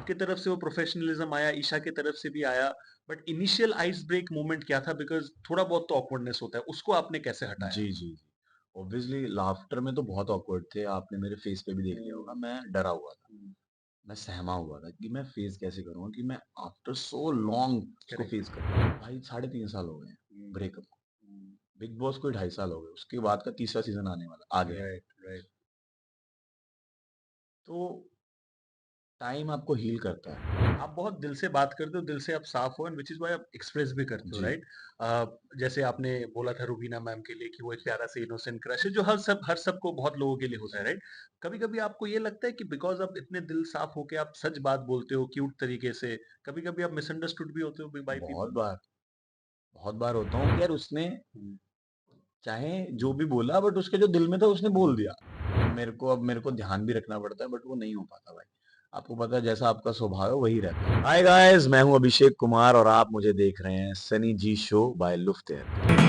आपके तरफ से वो प्रोफेशनलिज्म आया, ईशा की तरफ से भी आया, but initial ice break moment क्या था? बिकॉज़ थोड़ा बहुत तो ऑकवर्डनेस होता है, उसको आपने कैसे हटाया? जी, जी, जी। ऑब्वियसली लाफ्टर में तो बहुत ऑकवर्ड थे, आपने मेरे फेस पे भी देख लिया होगा, हुँ, मैं डरा हुआ था। हुँ, मैं सहमा हुआ था कि मैं फेस कैसे करूँगा कि मैं आफ्टर सो लॉन्ग उसको करेक्ट। फेस कर रहा हूँ। भाई साढ़े 3 साल हो गए हैं हुँ, ब्रेकअप को। हुँ, बिग बॉस को ही 2.5 साल हो गए, उसके बाद का तीसरा सीज़न आने वाला आ गया है। Right, right. तो टाइम आपको हील करता है। आप बहुत दिल से बात करते हो, दिल से आप साफ हो एंड व्हिच इज़ व्हाई आप एक्सप्रेस भी करते हो, जी, राइट? जैसे आपने बोला था रुबीना मैम के लिए कि वो एक प्यारा सा इनोसेंट क्रश है, जो हर सबको बहुत लोगों के लिए होता है, राइट? कभी-कभी आपको ये लगता है कि बिकॉज़ आप इतने दिल साफ होके आप सच बात बोलते हो क्यूट तरीके से, कभी-कभी आप मिसअंडरस्टूड भी होते हो बाय बहुत पीपल? बार बहुत बार होता हूँ कि यार उसने हुँ, चाहे जो भी बोला बट उसके जो दिल में था उसने बोल दिया। अब मेरे को ध्यान भी रखना पड़ता है बट वो नहीं हो पाता भाई। आपको पता है जैसा आपका स्वभाव है वही रहता है। हाय गाइस मैं हूँ अभिषेक कुमार और आप मुझे देख रहे हैं सनी जी शो बाय लुफ्त एयर।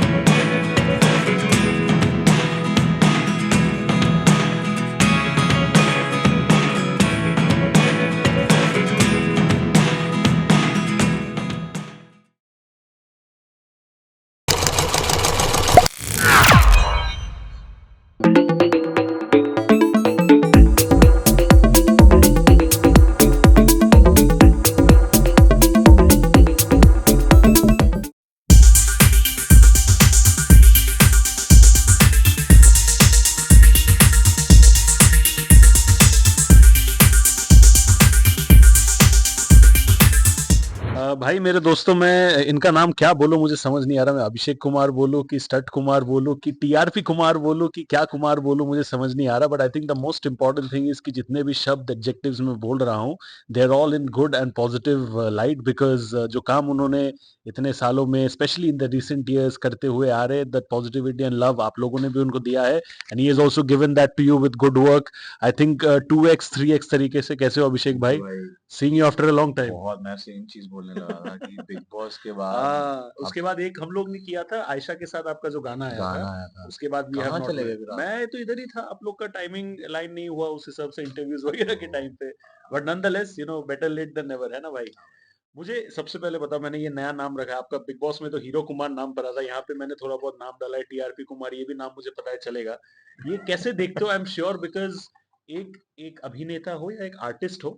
भाई मेरे दोस्तों मैं इनका नाम क्या बोलूं मुझे समझ नहीं आ रहा। मैं अभिषेक कुमार बोलूं कि स्टट कुमार बोलूं कि टीआरपी कुमार बोलूं कि क्या कुमार बोलूं, मुझे समझ नहीं आ रहा। But I think the most important thing is कि जितने भी शब्द एडजेक्टिव्स में बोल रहा हूं they are all in good and positive light, because जो काम उन्होंने इतने सालों में specially in the recent years करते हुए आ रहे, दैट पॉजिटिविटी एंड लव आप लोगों ने भी उनको दिया है and he has also given that to you with good work. I think 2x 3x तरीके से। कैसे हो अभिषेक थैंक यू भाई? भाई। Seeing you after a long time. बहुत मैं सेम चीज बोलने लगा था कि बिग बॉस के बाद हाँ, आप उसके बाद एक हम लोग ने किया था आयशा के साथ आपका जो गाना आया था, गाना आया था। उसके बाद वी हैव कहाँ नॉट चले मेट। गए फिर आप? मैं तो इधर ही था, आप लोग का टाइमिंग लाइन नहीं हुआ उस हिसाब से इंटरव्यूज़ वगैरह के ओह! टाइम पे। But nonetheless better late than never, है ना भाई? हाँ भाई। मुझे सबसे पहले बताओ, मैंने ये नया नाम रखा है आपका, बिग बॉस में तो हीरो कुमार नाम पड़ा था, यहाँ पे मैंने थोड़ा बहुत नाम डाला है टीआरपी कुमार, ये भी नाम मुझे पता है चलेगा। ये कैसे देखते हो? आई एम श्योर बिकॉज़ एक एक अभिनेता हो या एक आर्टिस्ट हो,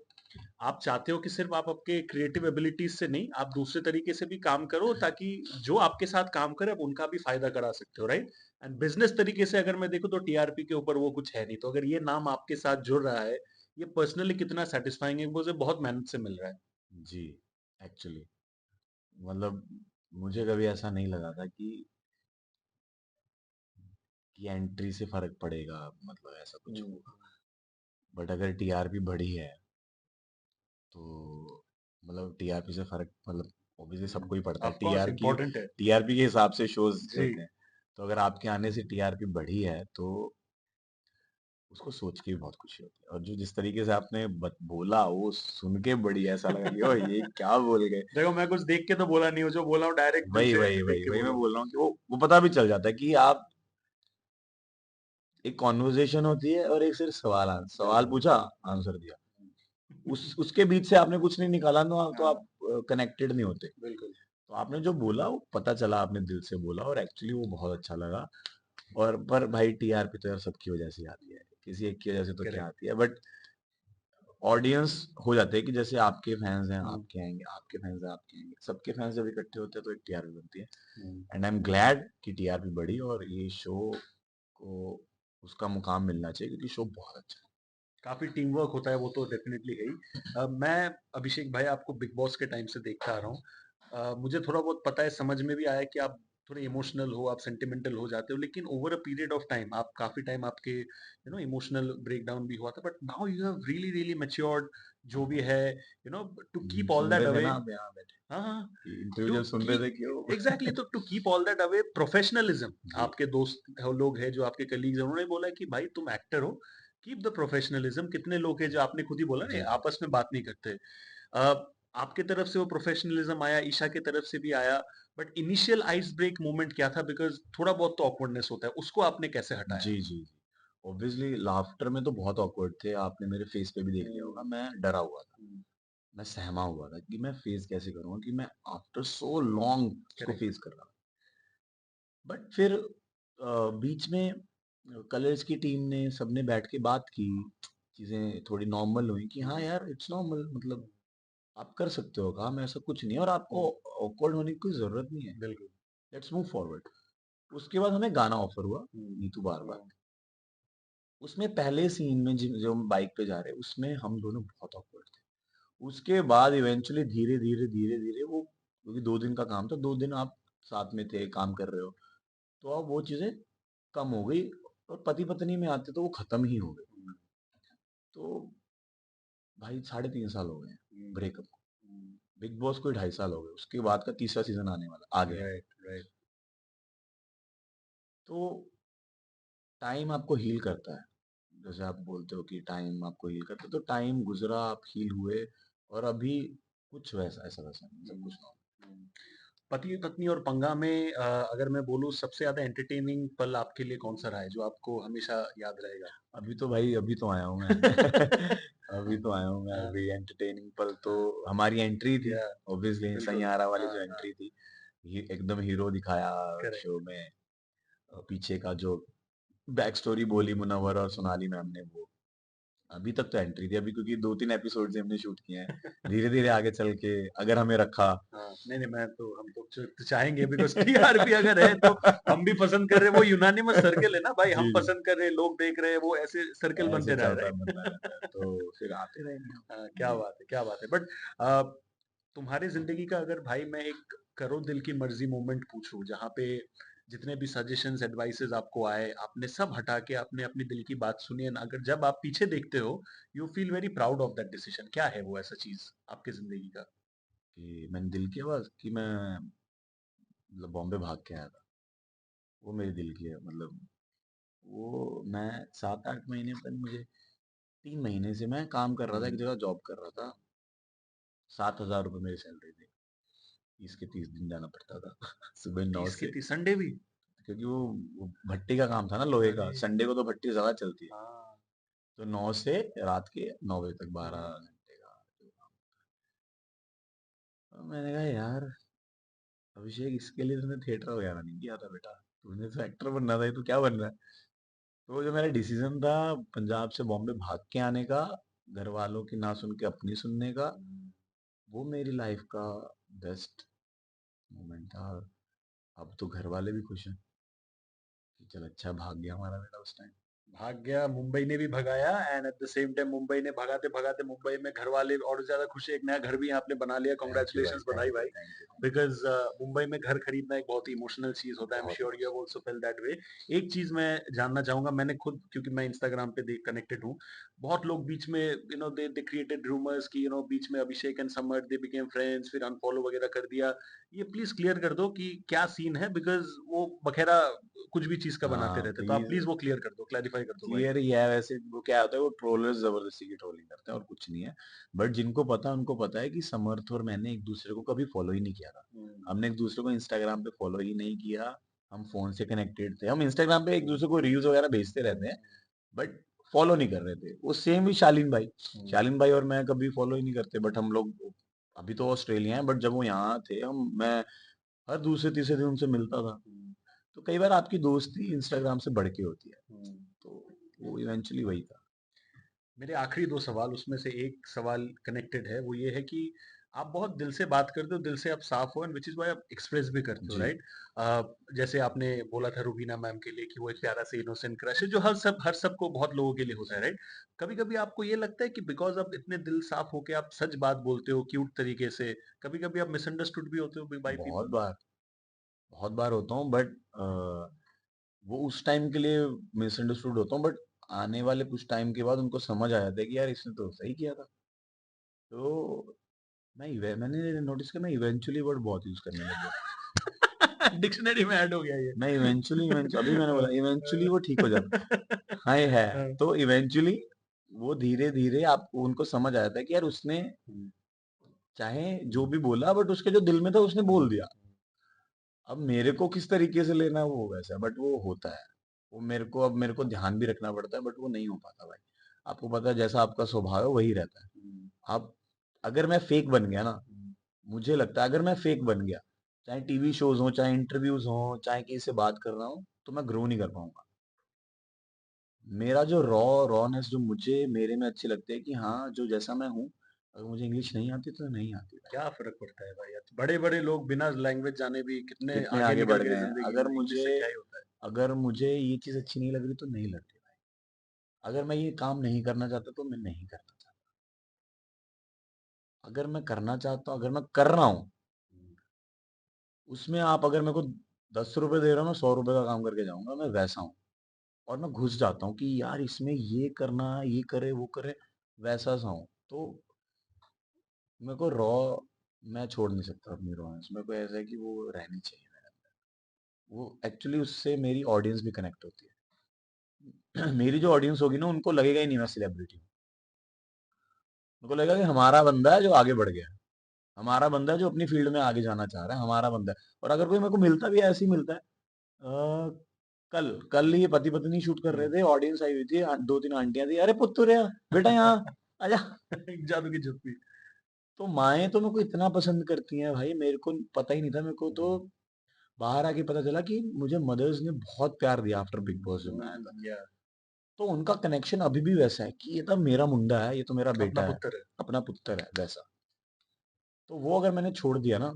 आप चाहते हो कि सिर्फ आप आपके क्रिएटिव एबिलिटीज से नहीं, आप दूसरे तरीके से भी काम करो ताकि जो आपके साथ काम करे आप उनका भी फायदा करा सकते हो, राइट? एंड बिजनेस तरीके से अगर मैं देखूं तो टीआरपी के ऊपर वो कुछ है नहीं, तो अगर ये नाम आपके साथ जुड़ रहा है, ये पर्सनली कितना सेटिस्फाइंग है, मुझे बहुत मेहनत से मिल रहा है। जी, एक्चुअली मतलब मुझे कभी ऐसा नहीं लगा था कि एंट्री से फ़र्क पड़ेगा, मतलब ऐसा कुछ हम्म, होगा। बट अगर टीआरपी बढ़ी है, तो मतलब टीआरपी से फ़र्क मतलब ऑब्वियसली सबको ही पड़ता है। ऑफ कोर्स इम्पोर्टेंट है। टीआरपी के हिसाब से शोज़ जी। चलते हैं। तो अगर आपके आने से टीआरपी बढ़ी है, तो उसको सोच के भी बहुत खुशी होती है। और जो जिस तरीके से आपने बोला, वो सुन के बड़ी ऐसा लगा कि ओह! ये क्या बोल गए। देखो मैं कुछ देख के तो बोला नहीं हूँ, जो बोला हूँ डायरेक्ट दिल वही से वही देख वही के वही बोला मैं हूँ। बोल रहा हूँ कि वो पता भी चल जाता है कि आप एक कॉन्वर्जेशन होती है और एक सिर्फ सवाल बिल्कुल। पूछा, आंसर दिया। उसके बीच से आपने कुछ नहीं निकाला ना, तो हाँ, आप कनेक्टेड नहीं होते। बिल्कुल। तो आपने जो बोला वो पता चला, आपने दिल से बोला और एक्चुअली वो बहुत अच्छा लगा। और पर भाई टीआरपी तो यार सबकी वजह से ही आती है, किसी एक की वजह से तो क्या करेक्ट। आती है। बट ऑडियंस हो जाते हैं कि जैसे आपके फैंस हैं हम्म, आपके आएंगे, आपके फैंस हैं आपके आएंगे, सबके फैंस जब इकट्ठे होते हैं तो एक टीआरपी बनती है। हम्म। एंड आई एम ग्लैड कि टीआरपी बढ़ी और ये शो को उसका मुकाम मिलना चाहिए क्योंकि शो बहुत अच्छा है। काफी टीम वर्क होता है, वो तो डेफिनेटली है ही। मैं अभिषेक भाई आपको बिग बॉस के टाइम से देखता आ रहा हूँ। मुझे थोड़ा बहुत पता है, समझ में भी आया कि आप थोड़े इमोशनल हो, आप सेंटिमेंटल हो जाते हो, लेकिन over a period of time आप काफी टाइम आपके इमोशनल ब्रेकडाउन भी हुआ था, but now you have really really matured, जो भी है, टू कीप ऑल सुन दैट रहे थे अवे। ना आप यहाँ बैठे हाँ, हाँ। कि इंटरव्यू टू जब सुन रहे कीप थे कि वो एग्जैक्टली, तो to keep all that away professionalism. जी आपके दोस्त लोग हैं, जो आपके कलीग्स हैं, उन्होंने बोला कि भाई तुम एक्टर हो, कीप द प्रोफेशनलिज्म। कितने लोग हैं जो आपने खुद ही बोला जी ना जी आपस में बात नहीं करते। अ, आपके तरफ से वो प्रोफेशनलिज्म आया, ईशा की तरफ से भी आया, but initial ice break moment क्या था? बिकॉज थोड़ा बहुत तो ऑकवर्डनेस होता है, उसको आपने कैसे हटाया? जी जी जी ऑब्वियसली लाफ्टर में तो बहुत ऑकवर्ड थे, आपने मेरे फेस पे भी देख लिया होगा, हम्म, मैं डरा हुआ था। हम्म, मैं सहमा हुआ था कि मैं फेस कैसे करूँगा कि मैं आफ्टर सो लॉन्ग उसको करेक्ट। फेस कर रहा हूँ। बट फिर बीच में कलर्स की टीम ने सबने बैठ के बात की, चीज़ें थोड़ी नॉर्मल हुई कि हाँ यार इट्स नॉर्मल, मतलब आप कर सकते हो काम, ऐसा कुछ नहीं है और आपको ऑकवर्ड होने की कोई ज़रूरत नहीं है। बिल्कुल। Let's move forward. उसके बाद हमें गाना ऑफर हुआ, हुँ, नीतू बार-बार। हुँ, उसमें पहले सीन में जो हम बाइक पे जा रहे हैं, उसमें हम दोनों बहुत ऑकवर्ड थे। उसके बाद इवेंचुअली धीरे-धीरे, धीरे-धीरे वो, क्योंकि 2 दिन का काम था, 2 दिन आप साथ में थे, काम कर रहे हो, तो अब वो चीज़ें कम हो गई और पति-पत्नी में आते तो वो खत्म ही हो गई। हुँ, तो भाई 3.5 साल हो गए हैं हुँ, ब्रेकअप को। हुँ। बिग बॉस को 2.5 साल हो गए, उसके बाद का तीसरा सीज़न आने वाला आ गया है। Right, right. तो टाइम आपको हील करता है। जैसे आप बोलते हो कि टाइम आपको हील करता है, तो टाइम गुज़रा, आप हील हुए और अभी कुछ वैसा ऐसा-वैसा नहीं, सब हुँ, कुछ नॉर्मल। हुँ। पति-पत्नी और पंगा में अगर मैं बोलूँ सबसे ज़्यादा एंटरटेनिंग पल आपके लिए कौन-सा रहा है, जो आपको हमेशा याद रहेगा? अभी तो भाई अभी तो आया हूँ मैं। अभी तो आया हूँ मैं, हाँ, अभी एंटरटेनिंग पल तो हाँ, हमारी एंट्री थी, या ऑब्वियसली बिल्कुल। सैयारा वाली हाँ, जो हाँ, एंट्री थी, ये एकदम हीरो दिखाया करेक्ट। शो में। पीछे का जो बैक स्टोरी बोली मुनव्वर और सोनाली मैम ने, वो अभी तक तो एंट्री थी अभी, क्योंकि 2-3 एपिसोड्स ही हमने शूट किए हैं। धीरे-धीरे आगे चल के अगर हमें रखा। हाँ, नहीं, नहीं, मैं तो हम तो चाहेंगे बिकॉज़ टीआरपी अगर है तो हम भी पसंद कर रहे हैं, वो यूनानिमस सर्किल है ना भाई, हम जी, जी। पसंद कर रहे हैं, लोग देख रहे हैं, वो ऐसे सर्किल ऐसे बनते रहा है, चलता बनता राइट? रहता है, तो फिर आते रहेंगे हम। हाँ, क्या जी। बात है, क्या बात है। बट अ, तुम्हारी ज़िंदगी का अगर भाई मैं एक करो दिल की मर्ज़ी मोमेंट पूछूँ, जहाँ पे जितने भी सजेशंस, एडवाइसेज़ आपको आए, आपने सब हटा के आपने अपनी दिल की बात सुनी एंड अगर जब आप पीछे देखते हो, you feel very proud of that decision. क्या है वो ऐसा चीज़ आपकी ज़िंदगी का? कि मैंने दिल की आवाज़ कि मैं मतलब बॉम्बे भाग के आया था, वो मेरे दिल की है। मतलब वो मैं 7-8 महीने तक, मुझे 3 महीने से मैं काम कर रहा था, एक हुँ। जगह जॉब कर रहा था। 7,000 रुपए मेरी सैलरी थी। 30 के 30 दिन जाना पड़ता था। सुबह 9 30 की से, 30 संडे भी? क्योंकि वो भट्टी का काम था ना, लोहे का। अरे! संडे को तो भट्टी ज़्यादा चलती है। हाँ। तो 9 से रात के 9 बजे तक, 12 हुँ, घंटे का जो काम। तो मैंने कहा यार अभिषेक, इसके लिए तूने थिएटर वगैरह नहीं किया था बेटा। तूने तो एक्टर बनना था, ये तो क्या बन रहा है? तो वो जो मेरा डिसीजन था पंजाब से बॉम्बे भाग के आने का, घर वालों की ना सुन के अपनी सुनने का, हुँ। वो मेरी लाइफ का बेस्ट मोमेंट था। और अब तो घर वाले भी खुश हैं कि चल अच्छा भाग गया हमारा बेटा उस टाइम। भाग गया, मुंबई ने भी भगाया and at the same time Mumbai ने भगाते-भगाते मुंबई में घरवाले और ज़्यादा खुश है, एक नया घर भी आपने बना लिया, थैंक यू भाई, कांग्रेचुलेशंस, बधाई थैंक यू, भाई। Thank you, thank you. Because Mumbai में घर खरीदना एक बहुत ही इमोशनल चीज़ होता है, आई एम बहुत sure you emotional. Have also felt that way. एक चीज़ मैं जानना चाहूँगा, मैंने खुद क्योंकि मैं इंस्टाग्राम पे देख कनेक्टेड हूँ, बहुत लोग बीच में दे क्रिएटेड रूमर्स कि बीच में Abhishek and Samar they became friends फिर अनफॉलो वगैरह कर दिया। ये प्लीज़ क्लियर कर दो कि क्या सीन है बिकॉज़ वो बखेड़ा कुछ भी चीज़ का बनाते हाँ रहते हैं, तो आप प्लीज, प्लीज़ वो क्लियर कर दो, क्लैरिफाई कर दो भाई। क्लियर ही है। वैसे वो क्या होता है, वो ट्रोलर्स जबरदस्ती की ट्रोलिंग करते हैं और कुछ नहीं है। बट जिनको पता है उनको पता है कि समर्थ और मैंने एक दूसरे को कभी फॉलो ही नहीं किया था। हुँ, हमने एक दूसरे को इंस्टाग्राम पे फॉलो ही नहीं किया। हम फोन से कनेक्टेड थे, हम इंस्टाग्राम पे एक हुँ, दूसरे को रील्स वगैरह भेजते रहते हैं, हुँ, बट फॉलो नहीं कर रहे थे। वो सेम ही शालीन भाई, हुँ, शालीन भाई और मैं कभी फॉलो ही नहीं करते। बट हम लोग अभी तो ऑस्ट्रेलिया हैं, बट जब वो यहाँ थे, हम मैं हर दूसरे तीसरे दिन उनसे मिलता था। हुँ, तो कई बार आपकी दोस्ती इंस्टाग्राम से बढ़ के होती है। हुँ। तो वो इवेंचुअली वही था। मेरे आखिरी 2 सवाल उसमें से एक सवाल कनेक्टेड है, वो ये है कि आप बहुत दिल से बात करते हो, दिल से आप साफ हो एंड व्हिच इज़ व्हाई आप एक्सप्रेस भी करते हो, जी। राइट? जैसे आपने बोला था रूबीना मैम के लिए कि वो एक प्यारा सा इनोसेंट क्रश है, जो हर सबको बहुत लोगों के लिए होता है, राइट? कभी-कभी आपको ये लगता है कि बिकॉज़ आप इतने दिल साफ होके आप सच बात बोलते हो क्यूट तरीके से, कभी-कभी आप मिसअंडरस्टूड भी होते हो बाय बहुत पीपल? बार, बहुत बार होता हूँ, बट वो उस टाइम के लिए मिसअंडरस्टूड होता हूँ, बट आने वाले कुछ टाइम के बाद उनको समझ आ जाता है कि यार इसने तो सही किया था। तो मैंने नोटिस किया, मैं इवेंचुअली वर्ड बहुत यूज़ करने लग गया। डिक्शनरी में ऐड हो गया ये। मैं इवेंचुअली अभी मैंने बोला इवेंचुअली वो ठीक हो जाता है। हाँ, ये है। हाँ, तो इवेंचुअली वो धीरे-धीरे आपको उनको समझ आ जाता है कि यार उसने हुँ, चाहे जो भी बोला, बट उसके जो दिल में था उसने हुँ, बोल दिया। अब मेरे को किस तरीके से लेना है वो वैसा है, बट वो होता है। वो मेरे को ध्यान भी रखना पड़ता है, बट वो नहीं हो पाता भाई। आपको पता है जैसा आपका स्वभाव है वही रहता है। हुँ, आप अगर मैं फेक बन गया ना, मुझे लगता है अगर मैं फेक बन गया, चाहे टीवी शोज हो, चाहे इंटरव्यूज हो, चाहे किसी से बात कर रहा हूँ, तो मैं ग्रो नहीं कर पाऊंगा। मेरा जो रॉनेस जो मुझे मेरे में अच्छी लगती है कि हाँ, जो जैसा मैं हूँ, अगर मुझे इंग्लिश नहीं आती तो नहीं आती भाई। क्या फ़र्क पड़ता है भाई? बड़े-बड़े लोग बिना लैंग्वेज जाने भी कितने कितने आगे आगे निकल बढ़ गए गए हैं। ज़िंदगी में, इंग्लिश से क्या ही होता है। अगर मुझे ये चीज अच्छी नहीं लग रही तो नहीं लग रही भाई। अगर मैं ये काम नहीं करना चाहता तो मैं नहीं करना चाहता। अगर मैं करना चाहता हूँ, अगर मैं कर रहा हूँ, उसमें आप अगर मेरे को 10 रुपए दे रहे हो, मैं 100 रुपए का काम करके जाऊंगा, मैं वैसा हूँ। और मैं घुस जाता हूँ कि यार इसमें ये करना, ये करे वो करे, वैसा सा हूँ। तो मेरे को मैं छोड़ नहीं सकता अपनी रॉनेस। मेरे को ऐसा है कि वो रहनी चाहिए मेरे अंदर। वो एक्चुअली उससे मेरी ऑडियंस भी कनेक्ट होती है। मेरी जो ऑडियंस होगी ना, उनको लगेगा ही नहीं मैं सेलिब्रिटी हूँ। उनको लगेगा कि हमारा बंदा है जो आगे बढ़ गया है, हमारा बंदा है जो अपनी फील्ड में आगे जाना चाह रहा है, हमारा बंदा है। और अगर कोई मेरे को मिलता भी है, ऐसे ही मिलता है। कल कल ही पति पत्नी शूट कर रहे हुँ। थे, ऑडियंस आई हुई थी, दो तीन आंटियां थी, अरे पुत्तुर बेटा यहाँ आजा। जादू की झुप्पी। तो माएँ तो मेरे को इतना पसंद करती हैं भाई, मेरे को पता ही नहीं था। मेरे को तो बाहर आके पता चला कि मुझे मदर्स ने बहुत प्यार दिया आफ्टर बिग बॉस जब मैं आया था। या तो उनका कनेक्शन अभी भी वैसा है कि ये तो मेरा मुंडा है, ये तो मेरा अपना बेटा है, पुत्र है। अपना पुत्र है, वैसा। तो वो अगर मैंने छोड़ दिया ना,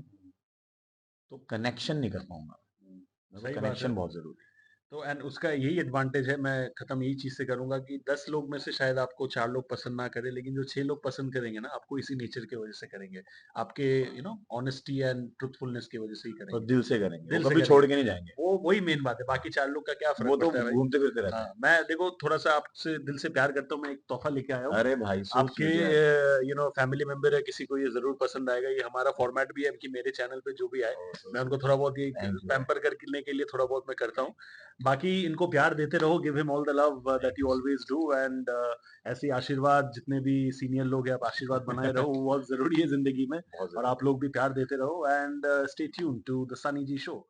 तो कनेक्शन नहीं कर पाऊंगा। मेरे को सही बात है। कनेक्शन बहुत जरूरी है। तो एंड उसका यही एडवांटेज है, मैं खत्म यही चीज से करूंगा कि 10 लोग में से शायद आपको 4 लोग पसंद ना करें, लेकिन जो 6 लोग पसंद करेंगे ना, आपको इसी नेचर की वजह से करेंगे। आपके ऑनेस्टी एंड ट्रूथफुलनेस की वजह से ही और करेंगे। दिल से करेंगे, वो दिल से कभी छोड़ करेंगे। के नहीं जाएंगे। वो वही मेन बात है, बाकी 4 लोग का क्या फ़र्क वो तो पड़ता है भाई। घूमते फिरते रहते हाँ, हैं। मैं देखो थोड़ा-सा आपसे दिल से प्यार करता हूँ, मैं एक तोहफ़ा लेके आया हूँ। अरे भाई सोच आपके लीजिए आप। फैमिली मेंबर है, किसी को ये ज़रूर पसंद आएगा। ये हमारा फॉर्मेट भी है कि मेरे चैनल पे जो भी आए, मैं उनको थोड़ा बहुत ये थैंक यू भाई। पैम्पर करने के लिए थोड़ा बहुत मैं करता हूँ। बाकी इनको प्यार देते रहो, give him all the love that thank you you so always do and ऐसे ही आशीर्वाद जितने भी सीनियर लोग हैं, आप आशीर्वाद बनाए रहो, वो बहुत ज़रूरी है ज़िंदगी में। बहुत और जरूरी आप है। लोग भी प्यार देते रहो and stay tuned to the Sunny ji show.